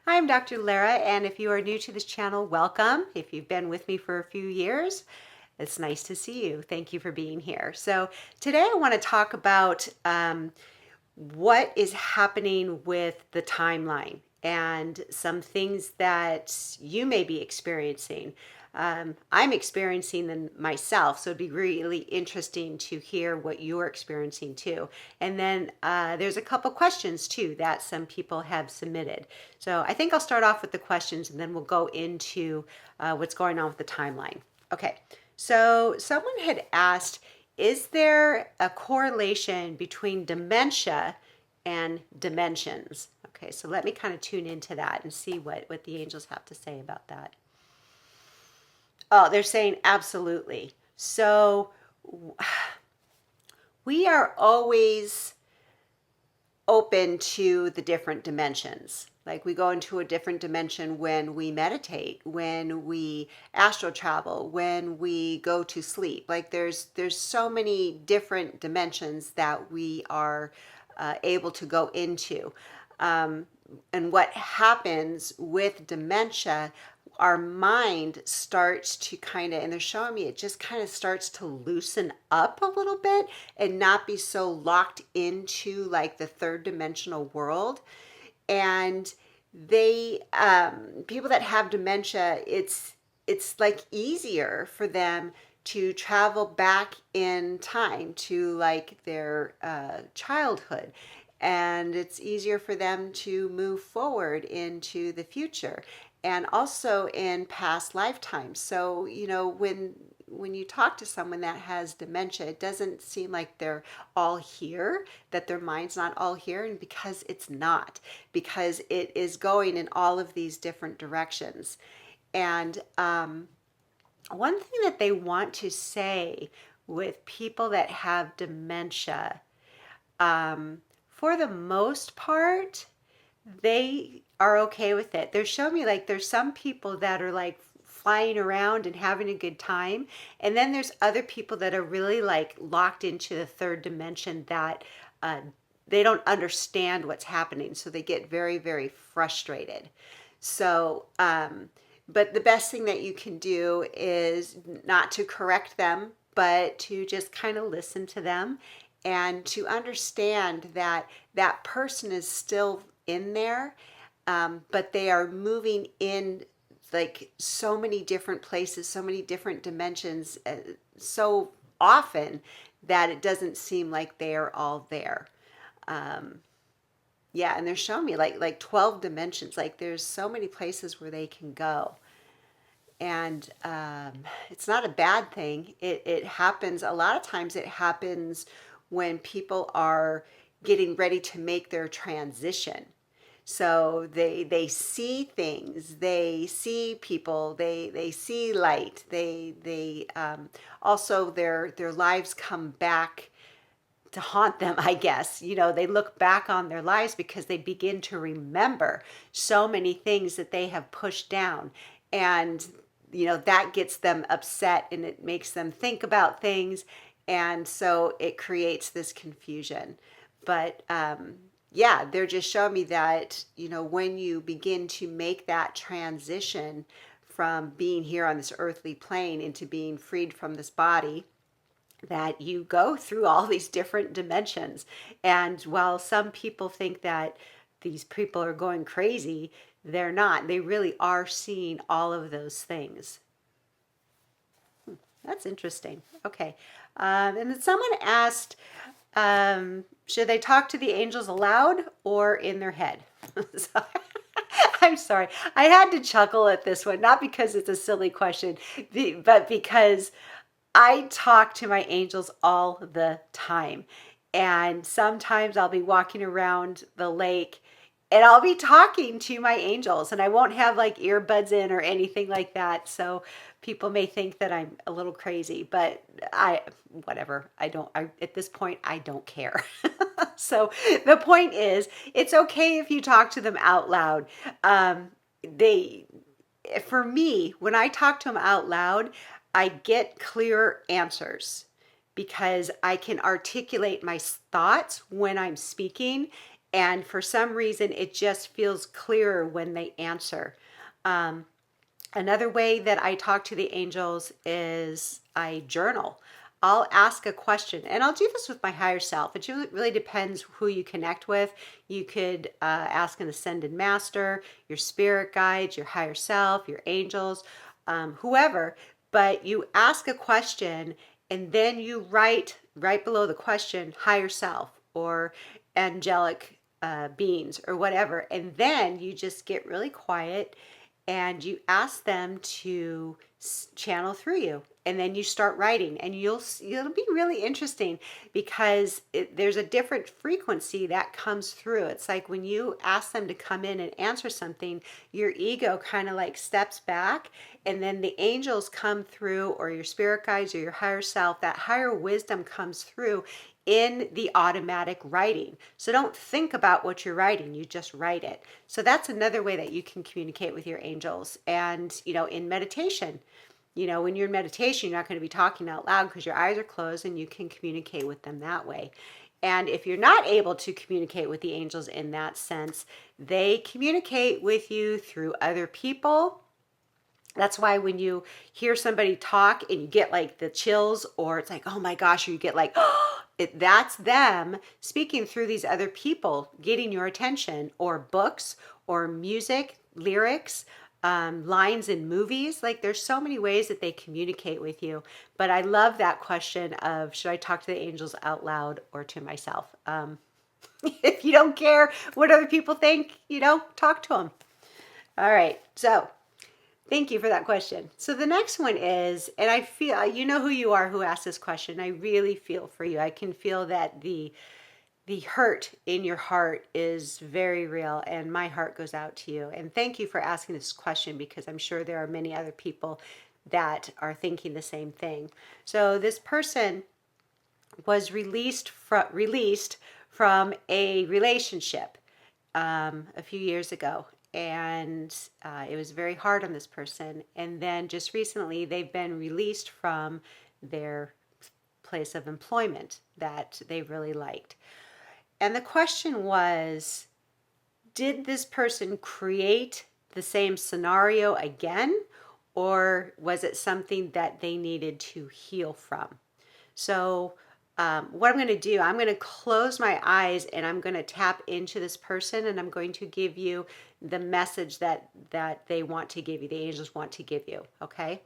I'm Dr. Lara, and if you are new to this channel, welcome. If you've been with me for a few years, it's nice to see you. Thank you for being here. So today I want to talk about what is happening with the timeline and some things that you may be experiencing. I'm experiencing them myself, so it'd be really interesting to hear what you're experiencing too. And then there's a couple questions too that some people have submitted. So I think I'll start off with the questions and then we'll go into what's going on with the timeline. Okay, so someone had asked, is there a correlation between dementia and dimensions? Okay, so let me kind of tune into that and see what the angels have to say about that. Oh, they're saying absolutely. So we are always open to the different dimensions. Like we go into a different dimension when we meditate, when we astral travel, when we go to sleep. Like there's so many different dimensions that we are able to go into. And what happens with dementia, our mind starts to kind of, and they're showing me it just kind of starts to loosen up a little bit and not be so locked into like the third dimensional world. And they, people that have dementia, it's like easier for them to travel back in time to like their childhood, and it's easier for them to move forward into the future and also in past lifetimes. So when you talk to someone that has dementia, it doesn't seem like they're all here, that their mind's not all here, and because it's not, because it is going in all of these different directions. And one thing that they want to say with people that have dementia, for the most part, they are okay with it. They're showing me like there's some people that are like flying around and having a good time, and then there's other people that are really like locked into the third dimension that they don't understand what's happening, so they get very, very frustrated. So but the best thing that you can do is not to correct them, but to just kind of listen to them and to understand that that person is still in there, but they are moving in like so many different places, so many different dimensions, so often that it doesn't seem like they are all there. Yeah, and they're showing me like 12 dimensions. Like there's so many places where they can go. And it's not a bad thing. It happens, a lot of times it happens when people are getting ready to make their transition. So they see things, they see people, they see light, they also their lives come back to haunt them, I guess. They look back on their lives because they begin to remember so many things that they have pushed down. And, that gets them upset and it makes them think about things. And so it creates this confusion. But yeah, they're just showing me that, when you begin to make that transition from being here on this earthly plane into being freed from this body, that you go through all these different dimensions. And while some people think that these people are going crazy, they're not. They really are seeing all of those things. That's interesting. Okay. And then someone asked, should they talk to the angels aloud or in their head? So, I'm sorry. I had to chuckle at this one, not because it's a silly question, but because I talk to my angels all the time. And sometimes I'll be walking around the lake and I'll be talking to my angels, and I won't have like earbuds in or anything like that. So people may think that I'm a little crazy, but whatever. At this point, I don't care. So the point is, it's okay if you talk to them out loud. For me, when I talk to them out loud, I get clearer answers because I can articulate my thoughts when I'm speaking, And for some reason, it just feels clearer when they answer. Another way that I talk to the angels is I journal. I'll ask a question, and I'll do this with my higher self. It really depends who you connect with. You could ask an ascended master, your spirit guides, your higher self, your angels, whoever. But you ask a question, and then you write right below the question, higher self or angelic beings or whatever. And then you just get really quiet and you ask them to channel through you, and then you start writing, and it'll be really interesting because there's a different frequency that comes through. It's like when you ask them to come in and answer something, your ego kind of like steps back, and then the angels come through, or your spirit guides or your higher self, that higher wisdom comes through in the automatic writing. So don't think about what you're writing, you just write it. So that's another way that you can communicate with your angels. And, in meditation, when you're in meditation, you're not going to be talking out loud because your eyes are closed, and you can communicate with them that way. And if you're not able to communicate with the angels in that sense, they communicate with you through other people. That's why when you hear somebody talk and you get like the chills, or it's like, oh my gosh, or you get like, oh, that's them speaking through these other people, getting your attention, or books, or music, lyrics, lines in movies. Like there's so many ways that they communicate with you. But I love that question of, should I talk to the angels out loud or to myself? If you don't care what other people think, talk to them. All right. So thank you for that question. So the next one is, and I feel, you know who you are who asked this question. I really feel for you. I can feel that the hurt in your heart is very real, and my heart goes out to you. And thank you for asking this question, because I'm sure there are many other people that are thinking the same thing. So this person was released from a relationship a few years ago, and it was very hard on this person. And then just recently, they've been released from their place of employment that they really liked. And the question was, did this person create the same scenario again, or was it something that they needed to heal from? So what I'm going to do, I'm going to close my eyes, and I'm going to tap into this person, and I'm going to give you the message that they want to give you, the angels want to give you, okay?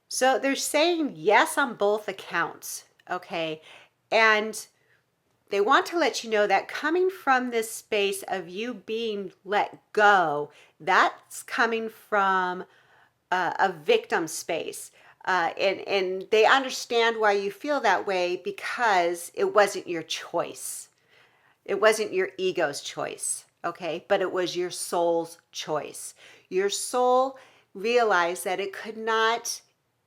So they're saying yes on both accounts, okay? And they want to let you know that coming from this space of you being let go, that's coming from a victim space. And they understand why you feel that way, because it wasn't your choice. It wasn't your ego's choice, okay? But it was your soul's choice. Your soul realized that it could not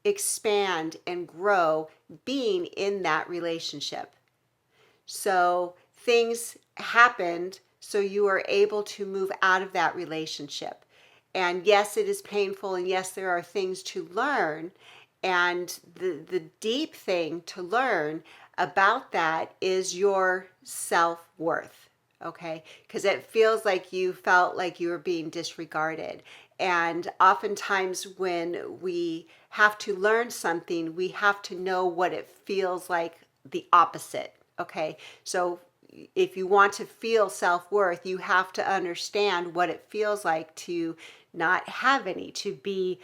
expand and grow being in that relationship. So things happened, so you are able to move out of that relationship. And yes, it is painful, and yes, there are things to learn. And the deep thing to learn about that is your self-worth, okay? Because it feels like you felt like you were being disregarded. And oftentimes when we have to learn something, we have to know what it feels like the opposite, okay? So if you want to feel self-worth, you have to understand what it feels like to not have any, to be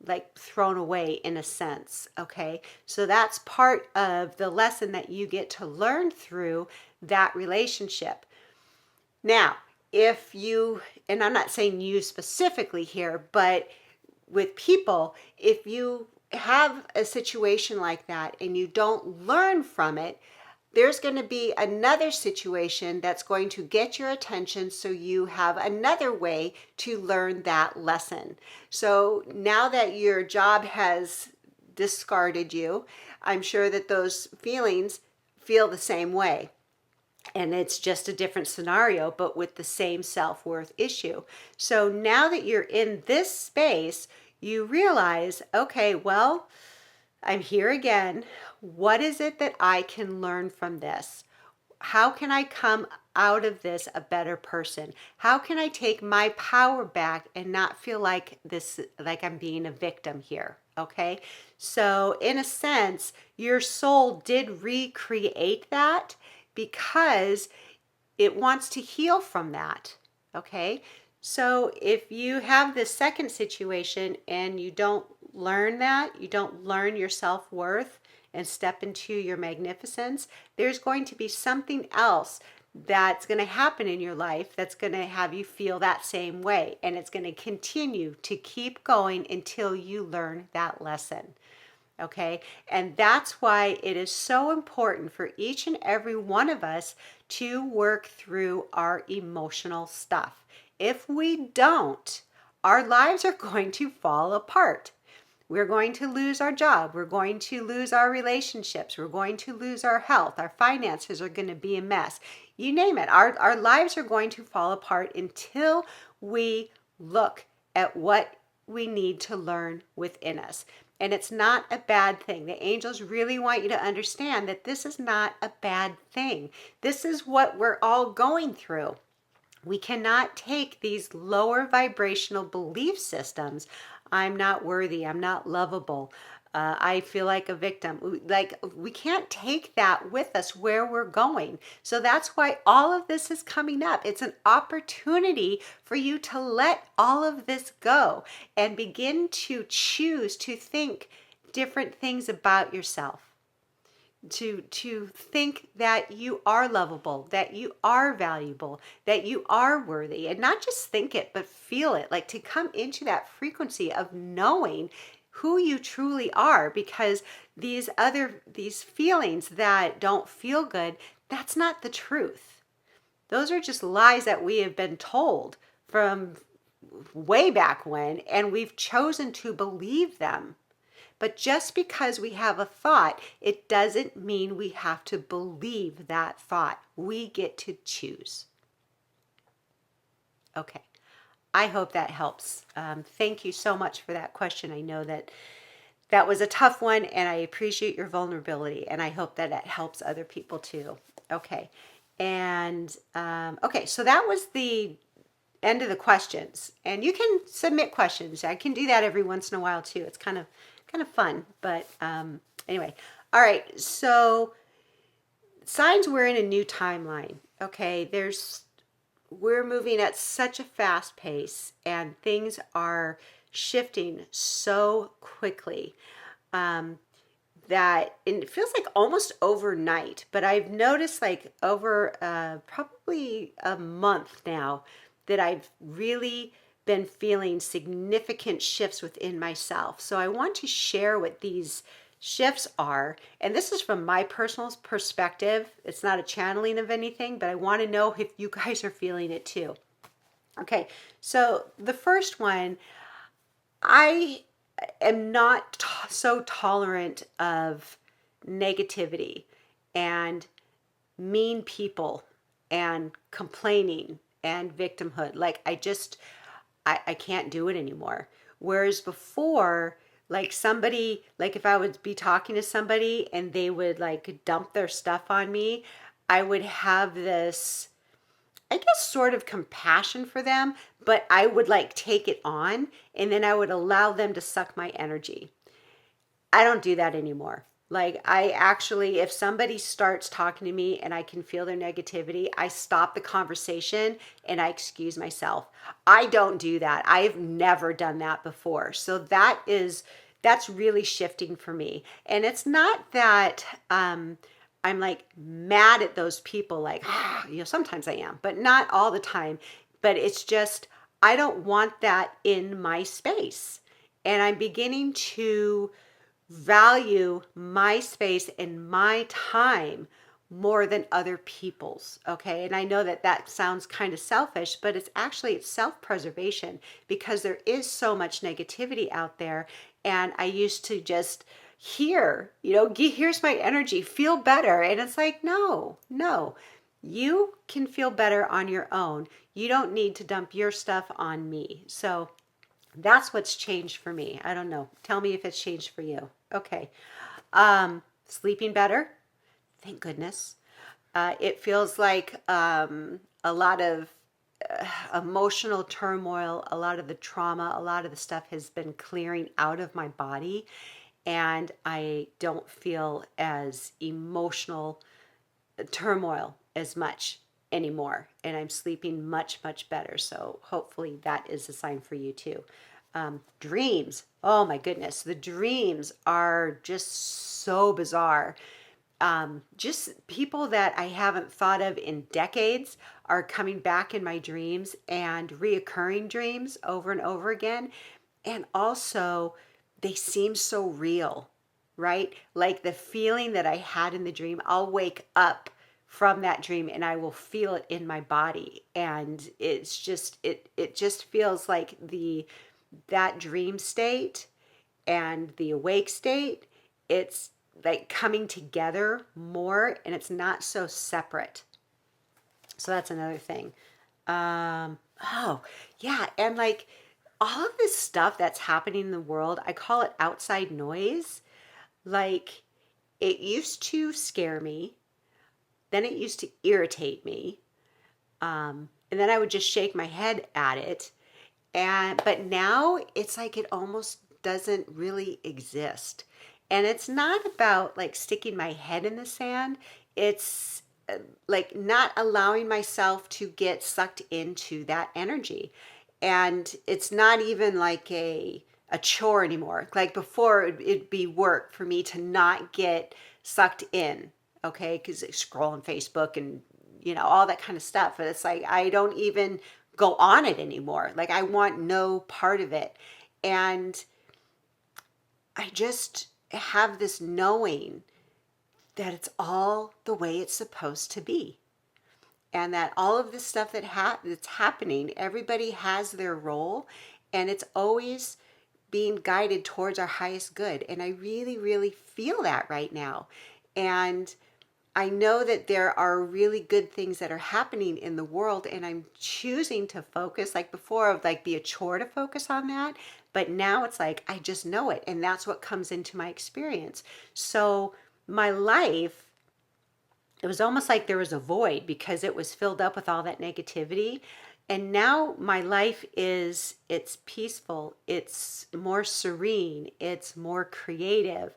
like thrown away in a sense, okay? So that's part of the lesson that you get to learn through that relationship. Now, if you, and I'm not saying you specifically here, but with people, if you have a situation like that and you don't learn from it, there's going to be another situation that's going to get your attention, so you have another way to learn that lesson. So now that your job has discarded you, I'm sure that those feelings feel the same way. And it's just a different scenario, but with the same self-worth issue. So now that you're in this space, you realize, okay, well, I'm here again. what is it that I can learn from this? How can I come out of this a better person? How can I take my power back and not feel like like I'm being a victim here? Okay. So in a sense, your soul did recreate that because it wants to heal from that. Okay. So if you have this second situation and you don't learn that, you don't learn your self-worth and step into your magnificence, there's going to be something else that's going to happen in your life that's going to have you feel that same way. And it's going to continue to keep going until you learn that lesson. Okay. And that's why it is so important for each and every one of us to work through our emotional stuff. If we don't, our lives are going to fall apart. We're going to lose our job. We're going to lose our relationships. We're going to lose our health. Our finances are going to be a mess. You name it. Our lives are going to fall apart until we look at what we need to learn within us. And it's not a bad thing. The angels really want you to understand that this is not a bad thing. This is what we're all going through. We cannot take these lower vibrational belief systems. I'm not worthy. I'm not lovable. I feel like a victim. Like, we can't take that with us where we're going. So that's why all of this is coming up. It's an opportunity for you to let all of this go and begin to choose to think different things about yourself. To think that you are lovable, that you are valuable, that you are worthy, and not just think it, but feel it, like to come into that frequency of knowing who you truly are, because these feelings that don't feel good, that's not the truth. Those are just lies that we have been told from way back when, and we've chosen to believe them. But just because we have a thought, it doesn't mean we have to believe that thought. We get to choose. Okay. I hope that helps. Thank you so much for that question. I know that was a tough one, and I appreciate your vulnerability, and I hope that it helps other people too. Okay. And okay, so that was the end of the questions. And you can submit questions. I can do that every once in a while too. It's kind of fun. But anyway, all right. So signs we're in a new timeline. Okay, we're moving at such a fast pace, and things are shifting so quickly that it feels like almost overnight. But I've noticed, like, over probably a month now, that I've really been feeling significant shifts within myself. So I want to share what these shifts are. And this is from my personal perspective. It's not a channeling of anything, but I want to know if you guys are feeling it too. Okay, so the first one, I am not so tolerant of negativity and mean people and complaining and victimhood. Like, I can't do it anymore. Whereas before, like, somebody, like, if I would be talking to somebody and they would like dump their stuff on me, I would have this, I guess, sort of compassion for them, but I would like take it on, and then I would allow them to suck my energy. I don't do that anymore. Like, I actually, if somebody starts talking to me and I can feel their negativity, I stop the conversation and I excuse myself. I don't do that. I've never done that before. So that's really shifting for me. And it's not that I'm like mad at those people, like, sometimes I am, but not all the time. But it's just, I don't want that in my space. And I'm beginning to value my space and my time more than other people's. Okay. And I know that sounds kind of selfish, but it's self-preservation, because there is so much negativity out there. And I used to just here's my energy, feel better. And it's like, no, you can feel better on your own. You don't need to dump your stuff on me. So that's what's changed for me. I don't know. Tell me if it's changed for you. Okay. sleeping better, thank goodness. It feels like a lot of emotional turmoil, a lot of the trauma, a lot of the stuff has been clearing out of my body, and I don't feel as emotional turmoil as much anymore, and I'm sleeping much, much better. So hopefully that is a sign for you too. Dreams, oh my goodness, the dreams are just so bizarre. Just people that I haven't thought of in decades are coming back in my dreams, and reoccurring dreams over and over again. And also, they seem so real, right? Like the feeling that I had in the dream, I'll wake up from that dream and I will feel it in my body. And it's just, it just feels like that dream state and the awake state, it's like coming together more, and it's not so separate. So that's another thing. Oh, yeah. And like all of this stuff that's happening in the world, I call it outside noise. Like it used to scare me, then it used to irritate me. And then I would just shake my head at it. But now it's like it almost doesn't really exist. And it's not about like sticking my head in the sand. It's like not allowing myself to get sucked into that energy. And it's not even like a chore anymore. Like before, it'd be work for me to not get sucked in, okay? Because I scroll on Facebook and, all that kind of stuff. But it's like I don't even go on it anymore. Like I want no part of it. And I just have this knowing that it's all the way it's supposed to be. And that all of this stuff that's happening, everybody has their role, and it's always being guided towards our highest good. And I really, really feel that right now. And I know that there are really good things that are happening in the world, and I'm choosing to focus. Like before, it would like be a chore to focus on that, but now it's like I just know it, and that's what comes into my experience. So my life, it was almost like there was a void because it was filled up with all that negativity. And now my life it's peaceful, it's more serene, it's more creative,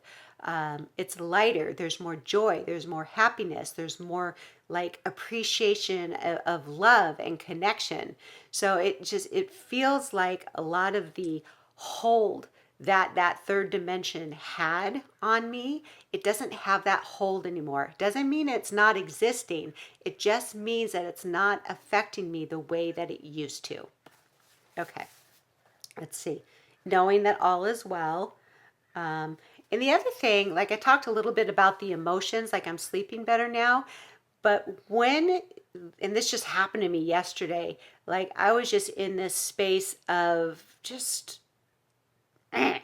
it's lighter, there's more joy, there's more happiness, there's more like appreciation of love and connection. So it feels like a lot of the hold that third dimension had on me, it doesn't have that hold anymore. It doesn't mean it's not existing. It just means that it's not affecting me the way that it used to. Okay, let's see. Knowing that all is well. And the other thing, like I talked a little bit about the emotions, like I'm sleeping better now. But and this just happened to me yesterday, like I was just in this space of just I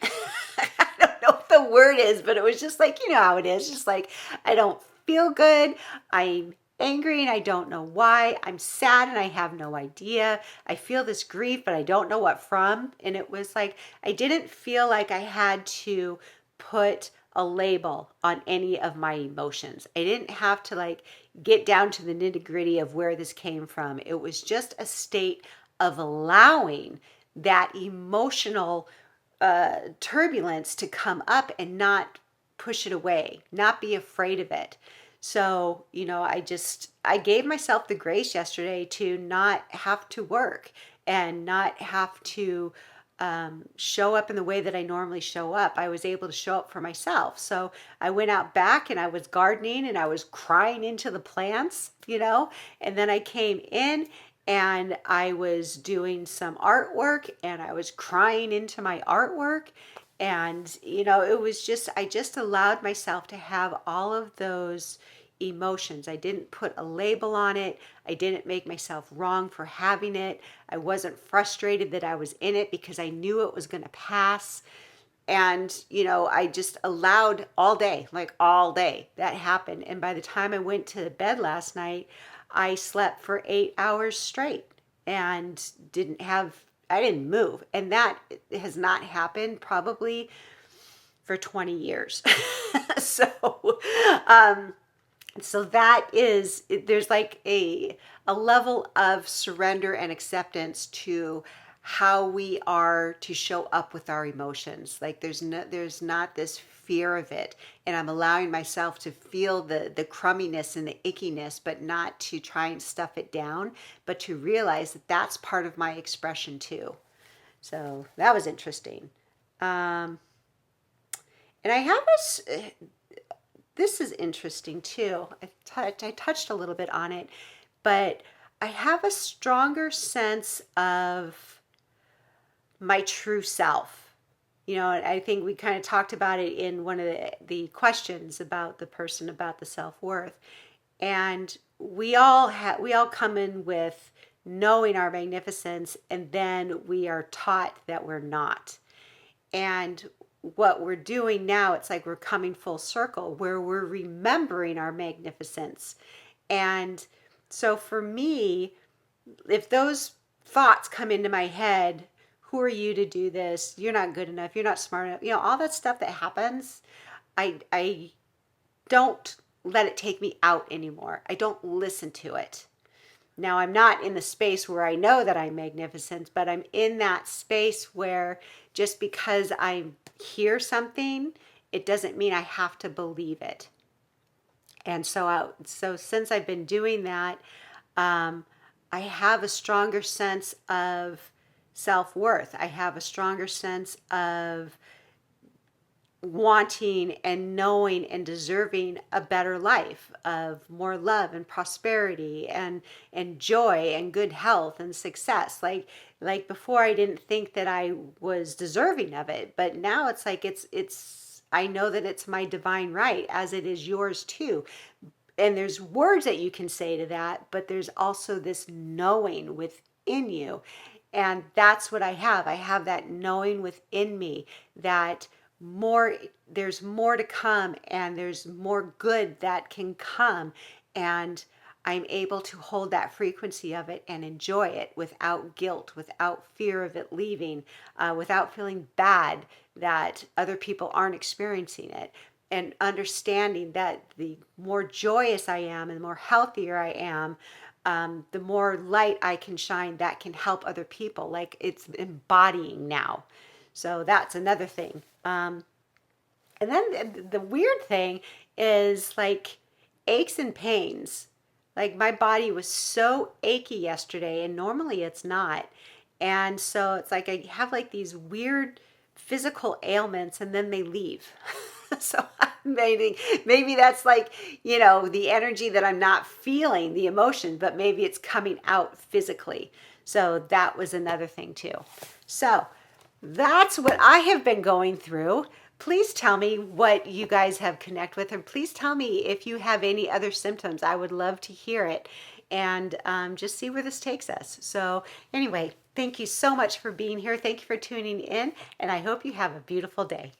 don't know what the word is, but it was just like, how it is. Just like, I don't feel good. I'm angry and I don't know why. I'm sad and I have no idea. I feel this grief, but I don't know what from. And it was like, I didn't feel like I had to put a label on any of my emotions. I didn't have to like get down to the nitty gritty of where this came from. It was just a state of allowing that emotional turbulence to come up and not push it away, not be afraid of it. So, I gave myself the grace yesterday to not have to work and not have to show up in the way that I normally show up. I was able to show up for myself. So I went out back and I was gardening and I was crying into the plants, and then I came in and I was doing some artwork and I was crying into my artwork. And, it was just, I just allowed myself to have all of those emotions. I didn't put a label on it. I didn't make myself wrong for having it. I wasn't frustrated that I was in it because I knew it was going to pass. And, I just allowed all day, like all day that happened. And by the time I went to bed last night, I slept for 8 hours straight and I didn't move. And that has not happened probably for 20 years. so, um, so that is, there's like a level of surrender and acceptance to how we are to show up with our emotions. Like there's not this fear of it, and I'm allowing myself to feel the crumminess and the ickiness, but not to try and stuff it down, but to realize that that's part of my expression too. So that was interesting. Um, and I have this is interesting too. I touched a little bit on it, but I have a stronger sense of my true self. You know, I think we kind of talked about it in one of the questions about the person about the self-worth. And we all come in with knowing our magnificence, and then we are taught that we're not. And what we're doing now, it's like we're coming full circle where we're remembering our magnificence. And so for me, if those thoughts come into my head, who are you to do this? You're not good enough. You're not smart enough. You know, all that stuff that happens, I don't let it take me out anymore. I don't listen to it. Now, I'm not in the space where I know that I'm magnificent, but I'm in that space where just because I hear something, it doesn't mean I have to believe it. And so since I've been doing that, I have a stronger sense of self-worth. I have a stronger sense of wanting and knowing and deserving a better life of more love and prosperity and joy and good health and success. Like before, I didn't think that I was deserving of it, but now it's like it's I know that it's my divine right, as it is yours too. And there's words that you can say to that, but there's also this knowing within you. And that's what I have. I have that knowing within me that more there's more to come, and there's more good that can come, and I'm able to hold that frequency of it and enjoy it without guilt, without fear of it leaving, without feeling bad that other people aren't experiencing it, and understanding that the more joyous I am and the more healthier I am, the more light I can shine that can help other people. Like it's embodying now. So that's another thing. And then the weird thing is like aches and pains. Like my body was so achy yesterday, and normally it's not. And so it's like I have like these weird physical ailments, and then they leave. So maybe that's like, you know, the energy that I'm not feeling, the emotion, but maybe it's coming out physically. So that was another thing too. So that's what I have been going through. Please tell me what you guys have connect with, and please tell me if you have any other symptoms. I would love to hear it, and just see where this takes us. So anyway, thank you so much for being here. Thank you for tuning in, and I hope you have a beautiful day.